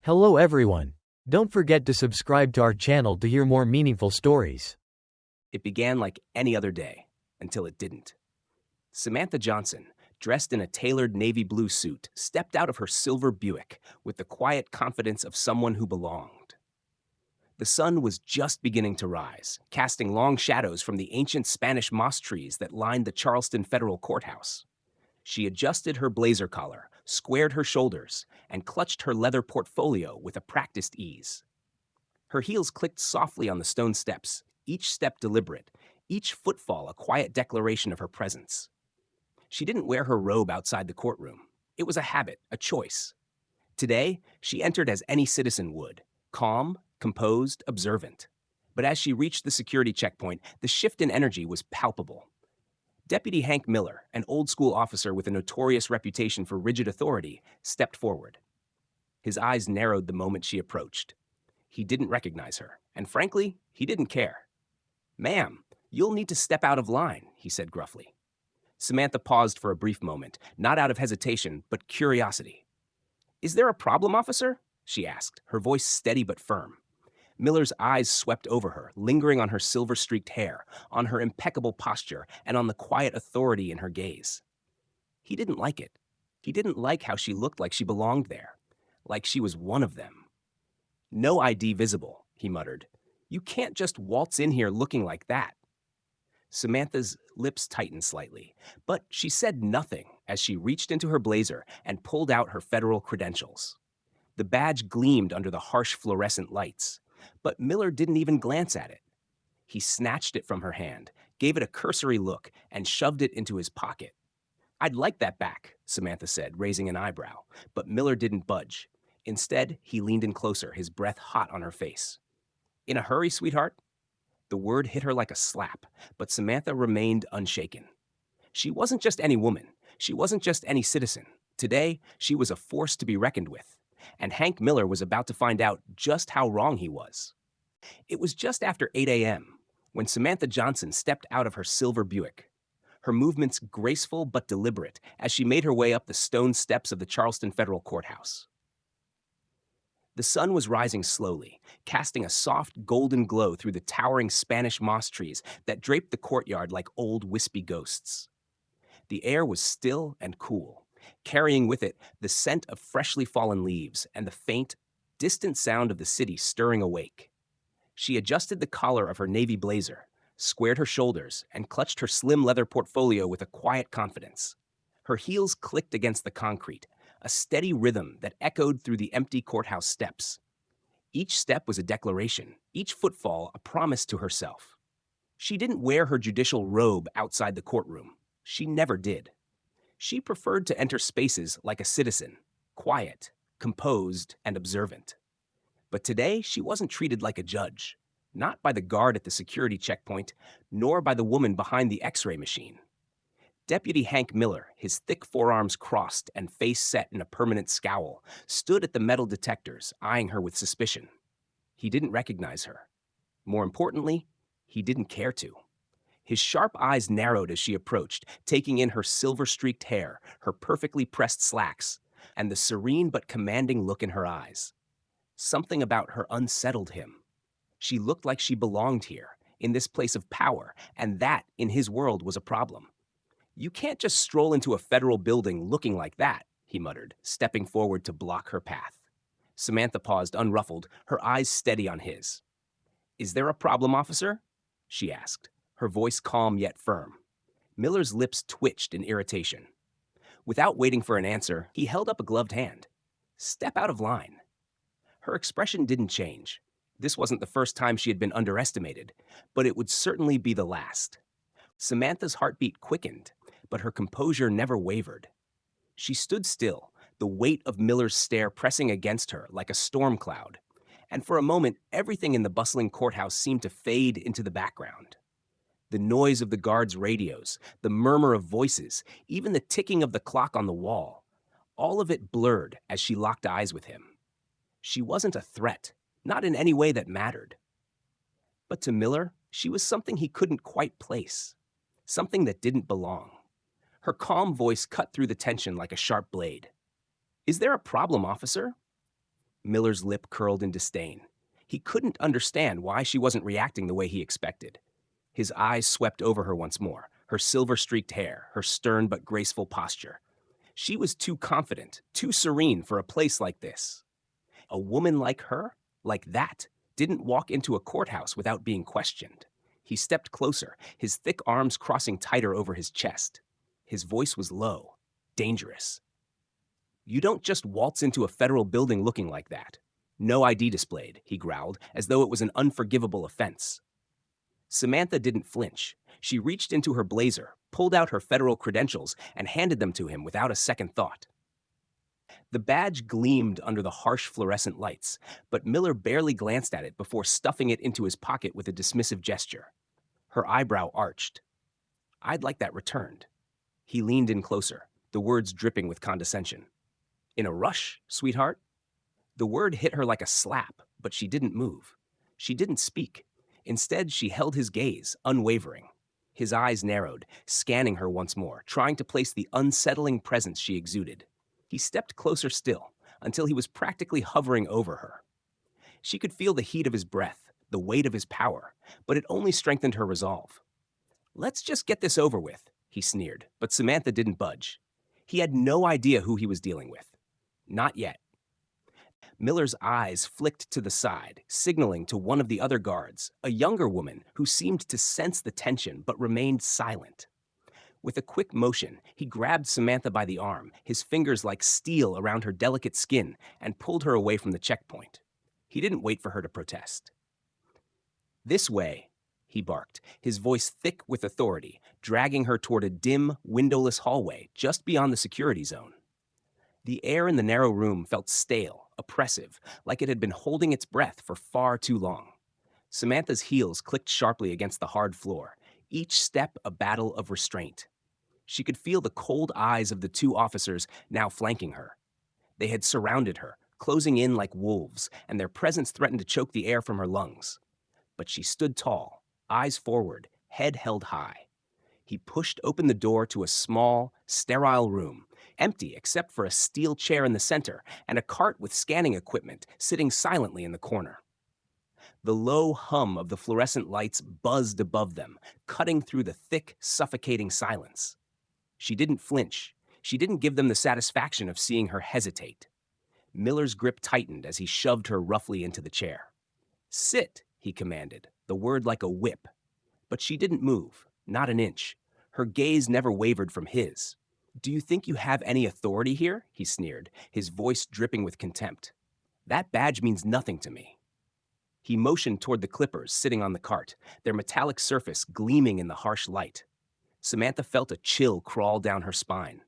Hello everyone. Don't forget to subscribe to our channel to hear more meaningful stories. It began like any other day, until it didn't. Samantha Johnson, dressed in a tailored navy blue suit, stepped out of her silver Buick with the quiet confidence of someone who belonged. The sun was just beginning to rise, casting long shadows from the ancient Spanish moss trees that lined the Charleston Federal Courthouse. She adjusted her blazer collar, squared her shoulders, and clutched her leather portfolio with a practiced ease. Her heels clicked softly on the stone steps, each step deliberate, each footfall a quiet declaration of her presence. She didn't wear her robe outside the courtroom. It was a habit, a choice. Today, she entered as any citizen would, calm, composed, observant. But as she reached the security checkpoint, the shift in energy was palpable. Deputy Hank Miller, an old-school officer with a notorious reputation for rigid authority, stepped forward. His eyes narrowed the moment she approached. He didn't recognize her, and frankly, he didn't care. "Ma'am, you'll need to step out of line," he said gruffly. Samantha paused for a brief moment, not out of hesitation, but curiosity. "Is there a problem, officer?" she asked, her voice steady but firm. Miller's eyes swept over her, lingering on her silver-streaked hair, on her impeccable posture, and on the quiet authority in her gaze. He didn't like it. He didn't like how she looked like she belonged there, like she was one of them. "No ID visible," he muttered. "You can't just waltz in here looking like that." Samantha's lips tightened slightly, but she said nothing as she reached into her blazer and pulled out her federal credentials. The badge gleamed under the harsh fluorescent lights, but Miller didn't even glance at it. He snatched it from her hand, gave it a cursory look, and shoved it into his pocket. "I'd like that back," Samantha said, raising an eyebrow, but Miller didn't budge. Instead, he leaned in closer, his breath hot on her face. "In a hurry, sweetheart?" The word hit her like a slap, but Samantha remained unshaken. She wasn't just any woman. She wasn't just any citizen. Today, she was a force to be reckoned with, and Hank Miller was about to find out just how wrong he was. It was just after 8 a.m. when Samantha Johnson stepped out of her silver Buick, her movements graceful but deliberate as she made her way up the stone steps of the Charleston Federal Courthouse. The sun was rising slowly, casting a soft golden glow through the towering Spanish moss trees that draped the courtyard like old wispy ghosts. The air was still and cool, carrying with it the scent of freshly fallen leaves and the faint, distant sound of the city stirring awake. She adjusted the collar of her navy blazer, squared her shoulders, and clutched her slim leather portfolio with a quiet confidence. Her heels clicked against the concrete, a steady rhythm that echoed through the empty courthouse steps. Each step was a declaration, each footfall a promise to herself. She didn't wear her judicial robe outside the courtroom. She never did. She preferred to enter spaces like a citizen, quiet, composed, and observant. But today, she wasn't treated like a judge, not by the guard at the security checkpoint, nor by the woman behind the X-ray machine. Deputy Hank Miller, his thick forearms crossed and face set in a permanent scowl, stood at the metal detectors, eyeing her with suspicion. He didn't recognize her. More importantly, he didn't care to. His sharp eyes narrowed as she approached, taking in her silver-streaked hair, her perfectly pressed slacks, and the serene but commanding look in her eyes. Something about her unsettled him. She looked like she belonged here, in this place of power, and that, in his world, was a problem. "You can't just stroll into a federal building looking like that," he muttered, stepping forward to block her path. Samantha paused unruffled, her eyes steady on his. "Is there a problem, officer?" she asked, her voice calm yet firm. Miller's lips twitched in irritation. Without waiting for an answer, he held up a gloved hand. "Step out of line." Her expression didn't change. This wasn't the first time she had been underestimated, but it would certainly be the last. Samantha's heartbeat quickened, but her composure never wavered. She stood still, the weight of Miller's stare pressing against her like a storm cloud, and for a moment everything in the bustling courthouse seemed to fade into the background. The noise of the guards' radios, the murmur of voices, even the ticking of the clock on the wall, all of it blurred as she locked eyes with him. She wasn't a threat, not in any way that mattered. But to Miller, she was something he couldn't quite place, something that didn't belong. Her calm voice cut through the tension like a sharp blade. "Is there a problem, officer?" Miller's lip curled in disdain. He couldn't understand why she wasn't reacting the way he expected. His eyes swept over her once more, her silver-streaked hair, her stern but graceful posture. She was too confident, too serene for a place like this. A woman like her, like that, didn't walk into a courthouse without being questioned. He stepped closer, his thick arms crossing tighter over his chest. His voice was low, dangerous. You don't just waltz into a federal building looking like that. No ID displayed, he growled, as though it was an unforgivable offense. Samantha didn't flinch. She reached into her blazer, pulled out her federal credentials, and handed them to him without a second thought. The badge gleamed under the harsh fluorescent lights, but Miller barely glanced at it before stuffing it into his pocket with a dismissive gesture. Her eyebrow arched. I'd like that returned. He leaned in closer, the words dripping with condescension. In a rush, sweetheart? The word hit her like a slap, but she didn't move. She didn't speak. Instead, she held his gaze, unwavering. His eyes narrowed, scanning her once more, trying to place the unsettling presence she exuded. He stepped closer still, until he was practically hovering over her. She could feel the heat of his breath, the weight of his power, but it only strengthened her resolve. Let's just get this over with, he sneered, but Samantha didn't budge. He had no idea who he was dealing with. Not yet. Miller's eyes flicked to the side, signaling to one of the other guards, a younger woman who seemed to sense the tension but remained silent. With a quick motion, he grabbed Samantha by the arm, his fingers like steel around her delicate skin, and pulled her away from the checkpoint. He didn't wait for her to protest. This way, he barked, his voice thick with authority, dragging her toward a dim, windowless hallway just beyond the security zone. The air in the narrow room felt stale, oppressive, like it had been holding its breath for far too long. Samantha's heels clicked sharply against the hard floor, each step a battle of restraint. She could feel the cold eyes of the two officers now flanking her. They had surrounded her, closing in like wolves, and their presence threatened to choke the air from her lungs. But she stood tall, eyes forward, head held high. He pushed open the door to a small, sterile room, empty except for a steel chair in the center and a cart with scanning equipment sitting silently in the corner. The low hum of the fluorescent lights buzzed above them, cutting through the thick, suffocating silence. She didn't flinch. She didn't give them the satisfaction of seeing her hesitate. Miller's grip tightened as he shoved her roughly into the chair. Sit, he commanded, the word like a whip. But she didn't move, not an inch. Her gaze never wavered from his. Do you think you have any authority here? He sneered, his voice dripping with contempt. That badge means nothing to me. He motioned toward the clippers sitting on the cart, their metallic surface gleaming in the harsh light. Samantha felt a chill crawl down her spine.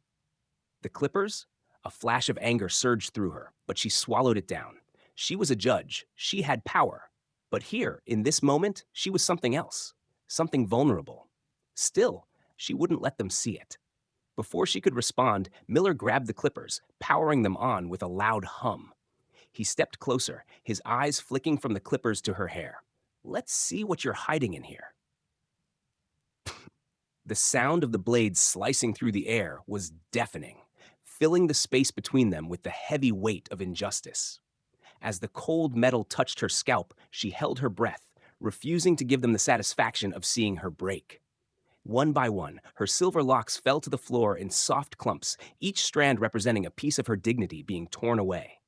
The clippers? A flash of anger surged through her, but she swallowed it down. She was a judge. She had power. But here, in this moment, she was something else, something vulnerable. Still, she wouldn't let them see it. Before she could respond, Miller grabbed the clippers, powering them on with a loud hum. He stepped closer, his eyes flicking from the clippers to her hair. Let's see what you're hiding in here. The sound of the blades slicing through the air was deafening, filling the space between them with the heavy weight of injustice. As the cold metal touched her scalp, she held her breath, refusing to give them the satisfaction of seeing her break. One by one, her silver locks fell to the floor in soft clumps, each strand representing a piece of her dignity being torn away.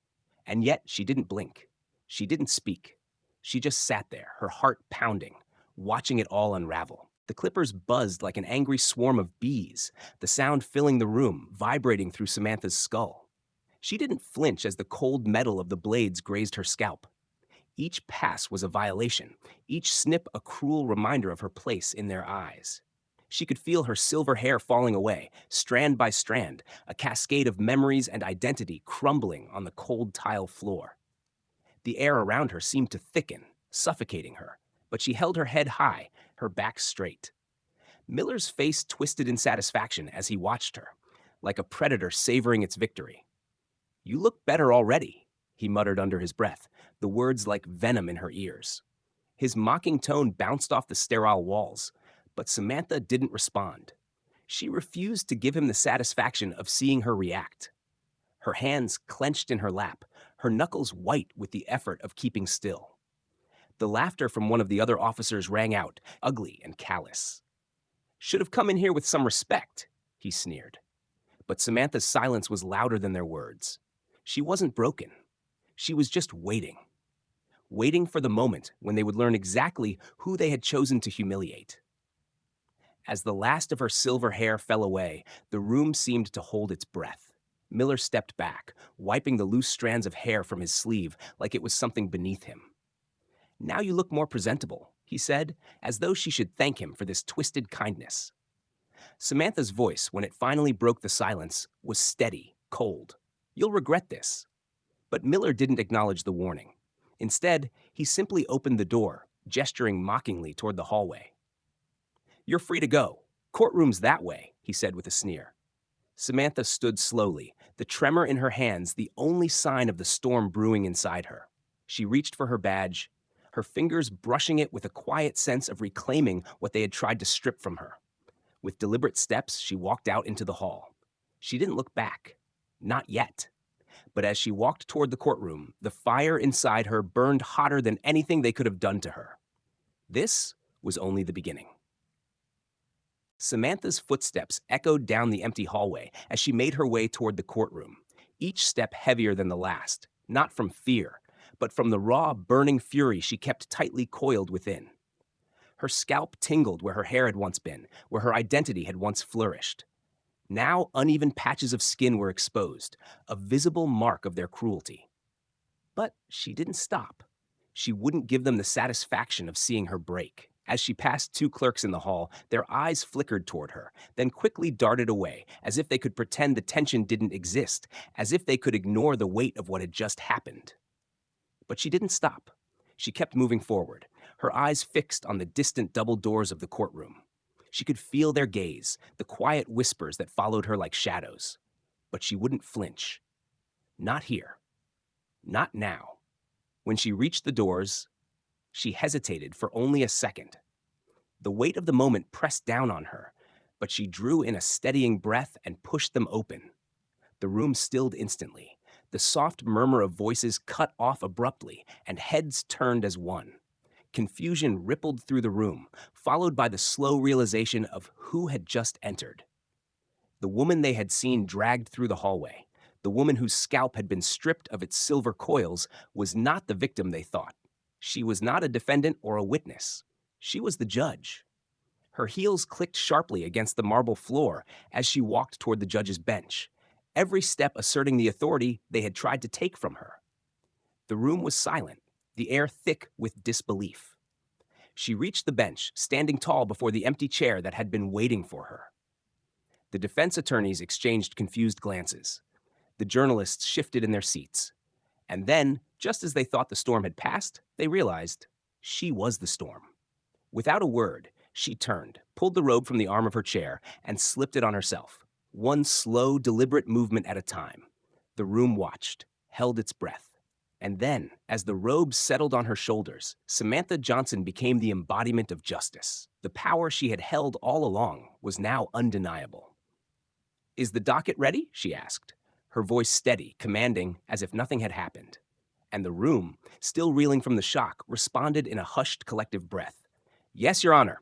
And yet she didn't blink. She didn't speak. She just sat there, her heart pounding, watching it all unravel. The clippers buzzed like an angry swarm of bees, the sound filling the room, vibrating through Samantha's skull. She didn't flinch as the cold metal of the blades grazed her scalp. Each pass was a violation, each snip a cruel reminder of her place in their eyes. She could feel her silver hair falling away, strand by strand, a cascade of memories and identity crumbling on the cold tile floor. The air around her seemed to thicken, suffocating her, but she held her head high, her back straight. Miller's face twisted in satisfaction as he watched her, like a predator savoring its victory. You look better already, he muttered under his breath, the words like venom in her ears. His mocking tone bounced off the sterile walls, but Samantha didn't respond. She refused to give him the satisfaction of seeing her react. Her hands clenched in her lap, her knuckles white with the effort of keeping still. The laughter from one of the other officers rang out, ugly and callous. "Should have come in here with some respect," he sneered. But Samantha's silence was louder than their words. She wasn't broken. She was just waiting. Waiting for the moment when they would learn exactly who they had chosen to humiliate. As the last of her silver hair fell away, the room seemed to hold its breath. Miller stepped back, wiping the loose strands of hair from his sleeve like it was something beneath him. "Now you look more presentable," he said, as though she should thank him for this twisted kindness. Samantha's voice, when it finally broke the silence, was steady, cold. "You'll regret this." But Miller didn't acknowledge the warning. Instead, he simply opened the door, gesturing mockingly toward the hallway. "You're free to go. Courtroom's that way," he said with a sneer. Samantha stood slowly, the tremor in her hands the only sign of the storm brewing inside her. She reached for her badge, her fingers brushing it with a quiet sense of reclaiming what they had tried to strip from her. With deliberate steps, she walked out into the hall. She didn't look back. Not yet. But as she walked toward the courtroom, the fire inside her burned hotter than anything they could have done to her. This was only the beginning. Samantha's footsteps echoed down the empty hallway as she made her way toward the courtroom, each step heavier than the last, not from fear, but from the raw, burning fury she kept tightly coiled within. Her scalp tingled where her hair had once been, where her identity had once flourished. Now uneven patches of skin were exposed, a visible mark of their cruelty. But she didn't stop. She wouldn't give them the satisfaction of seeing her break. As she passed two clerks in the hall, their eyes flickered toward her, then quickly darted away, as if they could pretend the tension didn't exist, as if they could ignore the weight of what had just happened. But she didn't stop. She kept moving forward, her eyes fixed on the distant double doors of the courtroom. She could feel their gaze, the quiet whispers that followed her like shadows. But she wouldn't flinch. Not here. Not now. When she reached the doors, she hesitated for only a second. The weight of the moment pressed down on her, but she drew in a steadying breath and pushed them open. The room stilled instantly. The soft murmur of voices cut off abruptly, and heads turned as one. Confusion rippled through the room, followed by the slow realization of who had just entered. The woman they had seen dragged through the hallway, the woman whose scalp had been stripped of its silver coils, was not the victim they thought. She was not a defendant or a witness. She was the judge. Her heels clicked sharply against the marble floor as she walked toward the judge's bench, every step asserting the authority they had tried to take from her. The room was silent, the air thick with disbelief. She reached the bench, standing tall before the empty chair that had been waiting for her. The defense attorneys exchanged confused glances. The journalists shifted in their seats. And then, just as they thought the storm had passed, they realized she was the storm. Without a word, she turned, pulled the robe from the arm of her chair, and slipped it on herself, one slow, deliberate movement at a time. The room watched, held its breath. And then, as the robe settled on her shoulders, Samantha Johnson became the embodiment of justice. The power she had held all along was now undeniable. "Is the docket ready?" she asked, her voice steady, commanding, as if nothing had happened. And the room, still reeling from the shock, responded in a hushed collective breath. "Yes, Your Honor."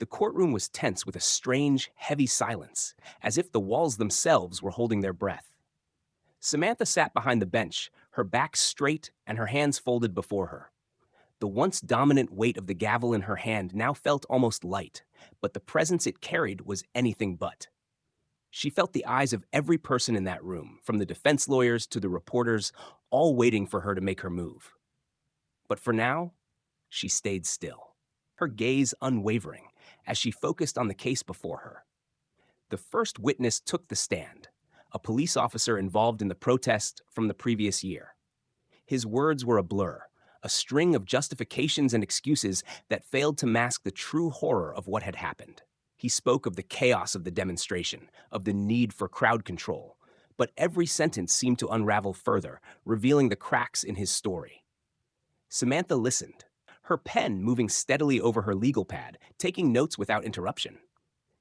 The courtroom was tense with a strange, heavy silence, as if the walls themselves were holding their breath. Samantha sat behind the bench, her back straight and her hands folded before her. The once dominant weight of the gavel in her hand now felt almost light, but the presence it carried was anything but. She felt the eyes of every person in that room, from the defense lawyers to the reporters, all waiting for her to make her move. But for now, she stayed still, her gaze unwavering, as she focused on the case before her. The first witness took the stand, a police officer involved in the protest from the previous year. His words were a blur, a string of justifications and excuses that failed to mask the true horror of what had happened. He spoke of the chaos of the demonstration, of the need for crowd control, but every sentence seemed to unravel further, revealing the cracks in his story. Samantha listened, her pen moving steadily over her legal pad, taking notes without interruption.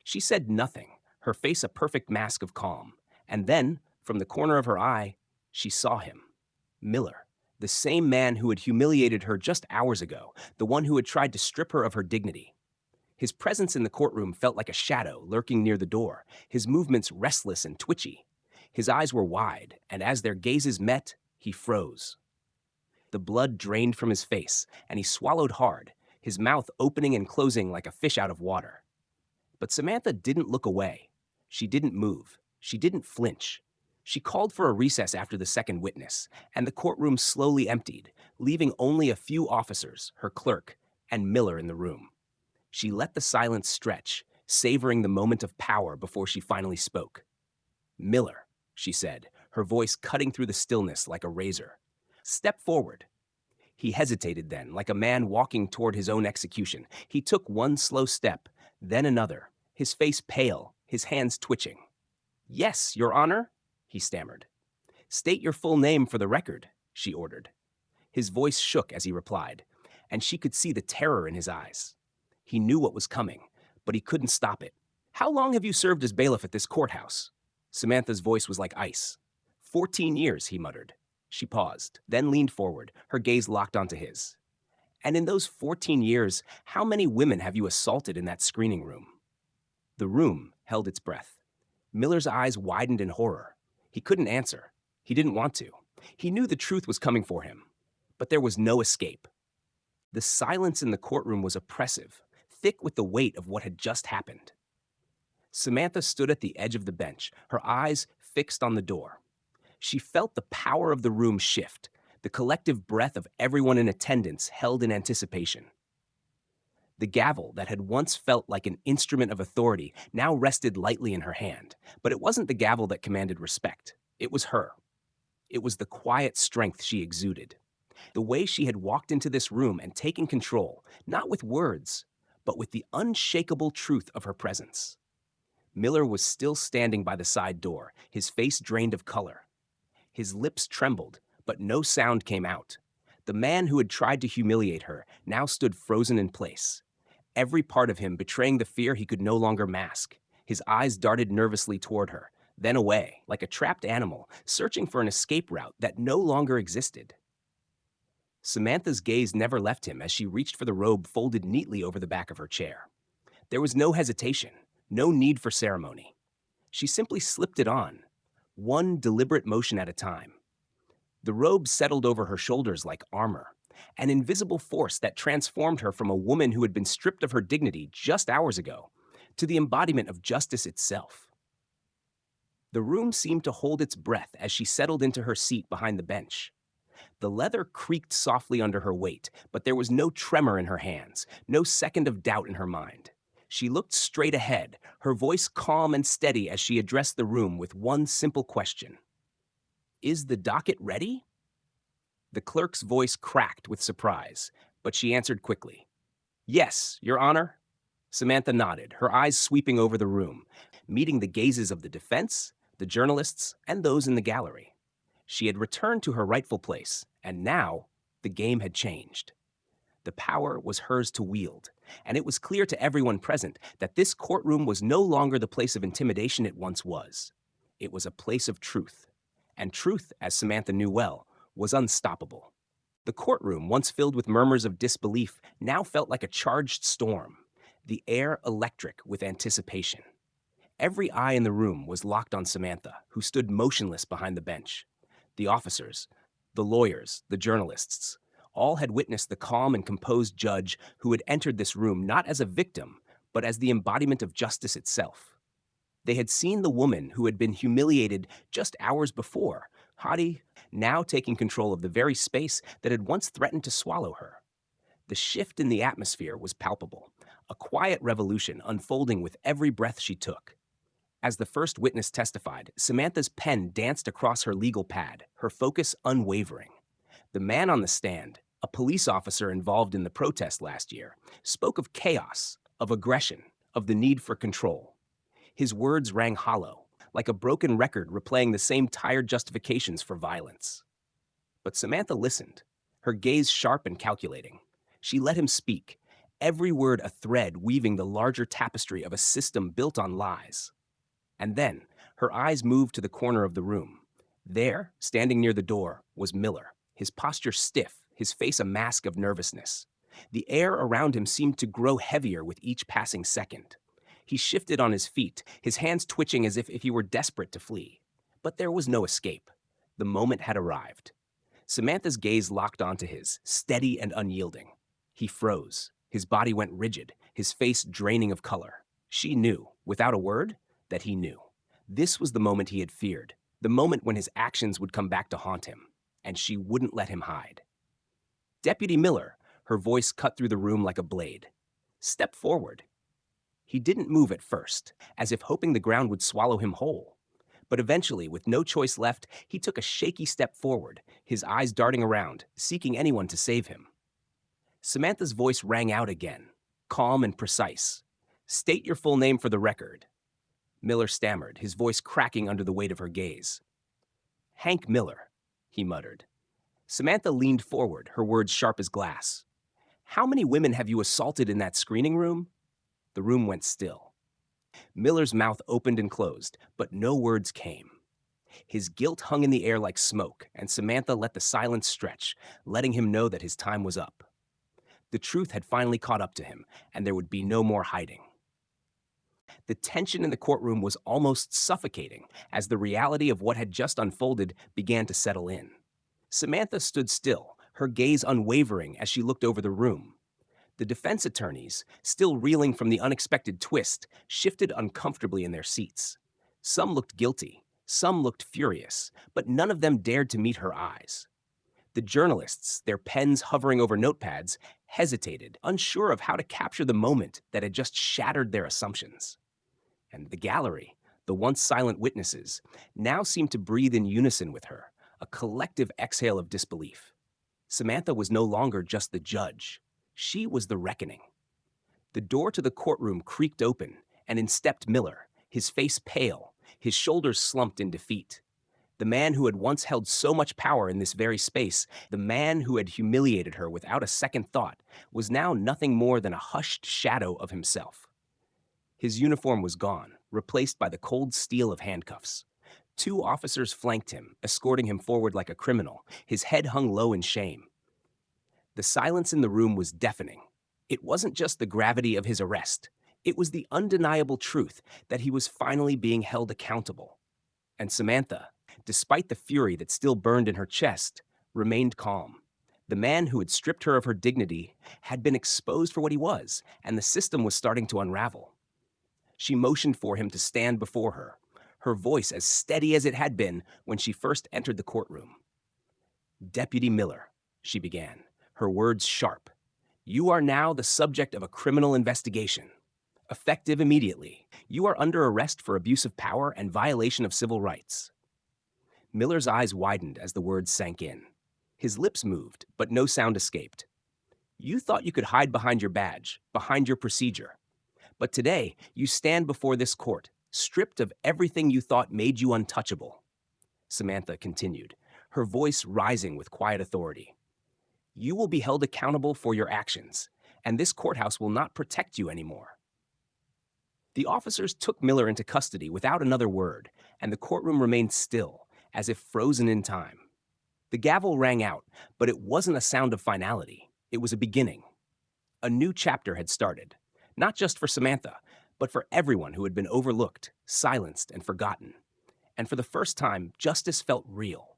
She said nothing, her face a perfect mask of calm, and then, from the corner of her eye, she saw him. Miller, the same man who had humiliated her just hours ago, the one who had tried to strip her of her dignity. His presence in the courtroom felt like a shadow lurking near the door, his movements restless and twitchy. His eyes were wide, and as their gazes met, he froze. The blood drained from his face, and he swallowed hard, his mouth opening and closing like a fish out of water. But Samantha didn't look away. She didn't move. She didn't flinch. She called for a recess after the second witness, and the courtroom slowly emptied, leaving only a few officers, her clerk, and Miller in the room. She let the silence stretch, savoring the moment of power before she finally spoke. "Miller," she said, her voice cutting through the stillness like a razor. "Step forward." He hesitated then, like a man walking toward his own execution. He took one slow step, then another, his face pale, his hands twitching. "Yes, Your Honor," he stammered. "State your full name for the record," she ordered. His voice shook as he replied, and she could see the terror in his eyes. He knew what was coming, but he couldn't stop it. "How long have you served as bailiff at this courthouse?" Samantha's voice was like ice. 14 years, he muttered. She paused, then leaned forward, her gaze locked onto his. "And in those 14 years, how many women have you assaulted in that screening room?" The room held its breath. Miller's eyes widened in horror. He couldn't answer. He didn't want to. He knew the truth was coming for him. But there was no escape. The silence in the courtroom was oppressive, thick with the weight of what had just happened. Samantha stood at the edge of the bench, her eyes fixed on the door. She felt the power of the room shift, the collective breath of everyone in attendance held in anticipation. The gavel that had once felt like an instrument of authority now rested lightly in her hand, but it wasn't the gavel that commanded respect. It was her. It was the quiet strength she exuded. The way she had walked into this room and taken control, not with words, but with the unshakable truth of her presence. Miller was still standing by the side door, his face drained of color. His lips trembled, but no sound came out. The man who had tried to humiliate her now stood frozen in place, every part of him betraying the fear he could no longer mask. His eyes darted nervously toward her, then away, like a trapped animal, searching for an escape route that no longer existed. Samantha's gaze never left him as she reached for the robe folded neatly over the back of her chair. There was no hesitation, no need for ceremony. She simply slipped it on, one deliberate motion at a time. The robe settled over her shoulders like armor, an invisible force that transformed her from a woman who had been stripped of her dignity just hours ago to the embodiment of justice itself. The room seemed to hold its breath as she settled into her seat behind the bench. The leather creaked softly under her weight, but there was no tremor in her hands, no second of doubt in her mind. She looked straight ahead, her voice calm and steady as she addressed the room with one simple question. "Is the docket ready?" The clerk's voice cracked with surprise, but she answered quickly. "Yes, Your Honor." Samantha nodded, her eyes sweeping over the room, meeting the gazes of the defense, the journalists, and those in the gallery. She had returned to her rightful place, and now the game had changed. The power was hers to wield, and it was clear to everyone present that this courtroom was no longer the place of intimidation it once was. It was a place of truth, and truth, as Samantha knew well, was unstoppable. The courtroom, once filled with murmurs of disbelief, now felt like a charged storm, the air electric with anticipation. Every eye in the room was locked on Samantha, who stood motionless behind the bench. The officers, the lawyers, the journalists, all had witnessed the calm and composed judge who had entered this room not as a victim, but as the embodiment of justice itself. They had seen the woman who had been humiliated just hours before, haughty, now taking control of the very space that had once threatened to swallow her. The shift in the atmosphere was palpable, a quiet revolution unfolding with every breath she took. As the first witness testified, Samantha's pen danced across her legal pad, her focus unwavering. The man on the stand, a police officer involved in the protest last year, spoke of chaos, of aggression, of the need for control. His words rang hollow, like a broken record replaying the same tired justifications for violence. But Samantha listened, her gaze sharp and calculating. She let him speak, every word a thread weaving the larger tapestry of a system built on lies. And then, her eyes moved to the corner of the room. There, standing near the door, was Miller, his posture stiff, his face a mask of nervousness. The air around him seemed to grow heavier with each passing second. He shifted on his feet, his hands twitching as if he were desperate to flee. But there was no escape. The moment had arrived. Samantha's gaze locked onto his, steady and unyielding. He froze. His body went rigid, his face draining of color. She knew, without a word, that he knew. This was the moment he had feared, the moment when his actions would come back to haunt him, and she wouldn't let him hide. Deputy Miller, her voice cut through the room like a blade. Step forward. He didn't move at first, as if hoping the ground would swallow him whole. But eventually, with no choice left, he took a shaky step forward, his eyes darting around, seeking anyone to save him. Samantha's voice rang out again, calm and precise. State your full name for the record. Miller stammered, his voice cracking under the weight of her gaze. Hank Miller, he muttered. Samantha leaned forward, her words sharp as glass. How many women have you assaulted in that screening room? The room went still. Miller's mouth opened and closed, but no words came. His guilt hung in the air like smoke, and Samantha let the silence stretch, letting him know that his time was up. The truth had finally caught up to him, and there would be no more hiding. The tension in the courtroom was almost suffocating as the reality of what had just unfolded began to settle in. Samantha stood still, her gaze unwavering as she looked over the room. The defense attorneys, still reeling from the unexpected twist, shifted uncomfortably in their seats. Some looked guilty, some looked furious, but none of them dared to meet her eyes. The journalists, their pens hovering over notepads, hesitated, unsure of how to capture the moment that had just shattered their assumptions. And the gallery, the once silent witnesses, now seemed to breathe in unison with her, a collective exhale of disbelief. Samantha was no longer just the judge. She was the reckoning. The door to the courtroom creaked open, and in stepped Miller, his face pale, his shoulders slumped in defeat. The man who had once held so much power in this very space, the man who had humiliated her without a second thought, was now nothing more than a hushed shadow of himself. His uniform was gone, replaced by the cold steel of handcuffs. 2 officers flanked him, escorting him forward like a criminal, his head hung low in shame. The silence in the room was deafening. It wasn't just the gravity of his arrest. It was the undeniable truth that he was finally being held accountable. And Samantha, despite the fury that still burned in her chest, remained calm. The man who had stripped her of her dignity had been exposed for what he was, and the system was starting to unravel. She motioned for him to stand before her, her voice as steady as it had been when she first entered the courtroom. Deputy Miller, she began, her words sharp. You are now the subject of a criminal investigation. Effective immediately, you are under arrest for abuse of power and violation of civil rights. Miller's eyes widened as the words sank in. His lips moved, but no sound escaped. You thought you could hide behind your badge, behind your procedure. But today, you stand before this court, stripped of everything you thought made you untouchable. Samantha continued, her voice rising with quiet authority. You will be held accountable for your actions, and this courthouse will not protect you anymore. The officers took Miller into custody without another word, and the courtroom remained still, as if frozen in time. The gavel rang out, but it wasn't a sound of finality. It was a beginning. A new chapter had started, not just for Samantha, but for everyone who had been overlooked, silenced, and forgotten. And for the first time, justice felt real.